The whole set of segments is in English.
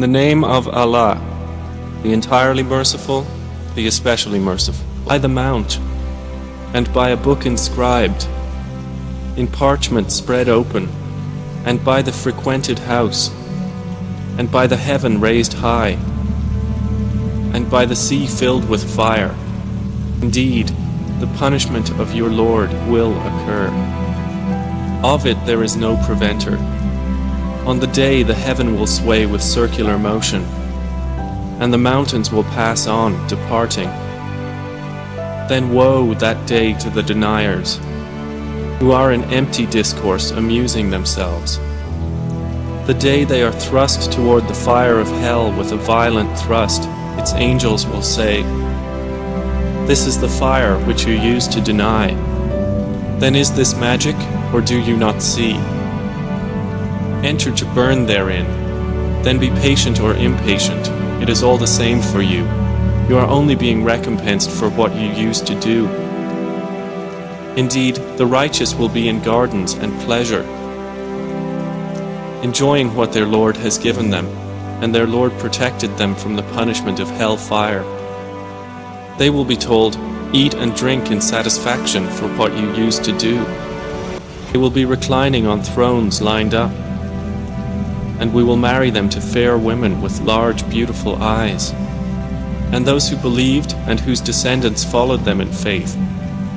the name of Allah, the entirely merciful, the especially merciful. By the mount, and by a book inscribed, in parchment spread open, and by the frequented house, and by the heaven raised high, and by the sea filled with fire. Indeed, the punishment of your Lord will occur. Of it there is no preventer. On the day the heaven will sway with circular motion, and the mountains will pass on, departing. Then woe that day to the deniers, who are in empty discourse amusing themselves. The day they are thrust toward the fire of hell with a violent thrust, its angels will say, "This is the fire which you used to deny. Then is this magic, or do you not see? Enter to burn therein. Then be patient or impatient. It is all the same for you. You are only being recompensed for what you used to do. Indeed, the righteous will be in gardens and pleasure, enjoying what their Lord has given them, and their Lord protected them from the punishment of hell fire. They will be told, eat and drink in satisfaction for what you used to do. They will be reclining on thrones lined up, and we will marry them to fair women with large, beautiful eyes. And those who believed and whose descendants followed them in faith,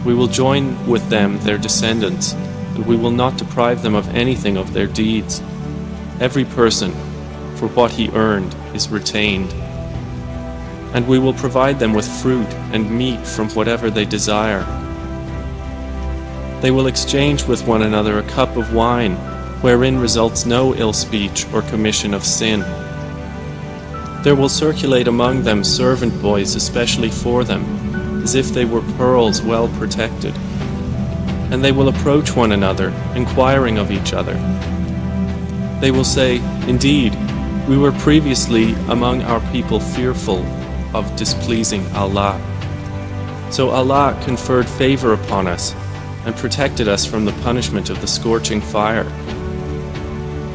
we will join with them their descendants, and we will not deprive them of anything of their deeds. Every person, for what he earned, is retained. And we will provide them with fruit and meat from whatever they desire. They will exchange with one another a cup of wine, wherein results no ill speech or commission of sin. There will circulate among them servant boys especially for them, as if they were pearls well protected. And they will approach one another, inquiring of each other. They will say, "Indeed, we were previously among our people fearful of displeasing Allah. So Allah conferred favor upon us and protected us from the punishment of the scorching fire.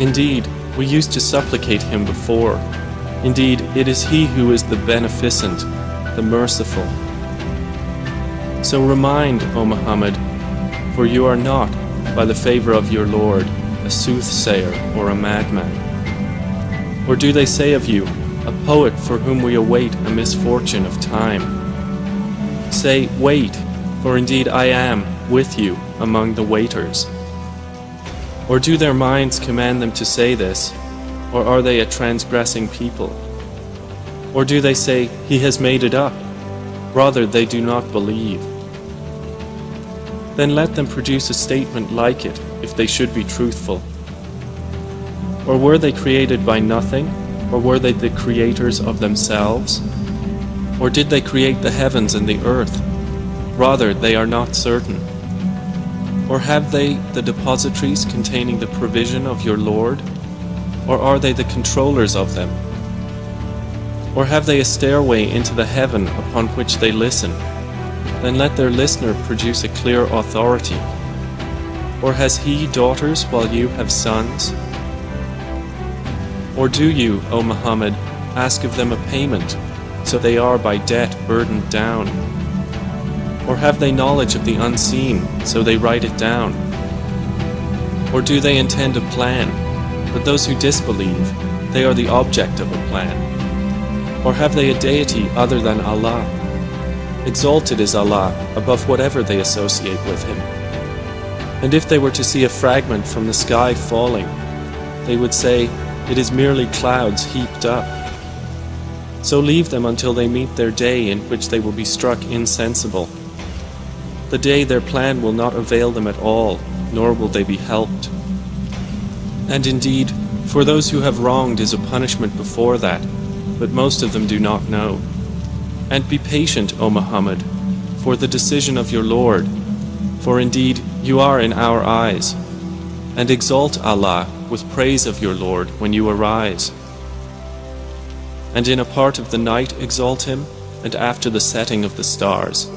Indeed, we used to supplicate Him before. Indeed, it is He who is the beneficent, the merciful. So remind, O Muhammad, for you are not, by the favor of your Lord, a soothsayer or a madman. Or do they say of you, a poet for whom we await a misfortune of time? Say, wait, for indeed I am with you among the waiters. Or do their minds command them to say this, or are they a transgressing people? Or do they say, he has made it up? Rather, they do not believe. Then let them produce a statement like it, if they should be truthful. Or were they created by nothing? Or were they the creators of themselves? Or did they create the heavens and the earth? Rather, they are not certain. Or have they the depositories containing the provision of your Lord? Or are they the controllers of them? Or have they a stairway into the heaven upon which they listen? Then let their listener produce a clear authority. Or has he daughters while you have sons? Or do you, O Muhammad, ask of them a payment, so they are by debt burdened down? Or have they knowledge of the unseen, so they write it down? Or do they intend a plan, but those who disbelieve, they are the object of a plan? Or have they a deity other than Allah? Exalted is Allah above whatever they associate with Him. And if they were to see a fragment from the sky falling, they would say, it is merely clouds heaped up. So leave them until they meet their day in which they will be struck insensible. The day their plan will not avail them at all, nor will they be helped. And indeed, for those who have wronged is a punishment before that, but most of them do not know. And be patient, O Muhammad, for the decision of your Lord, for indeed you are in our eyes. And exalt Allah with praise of your Lord when you arise. And in a part of the night exalt Him, and after the setting of the stars.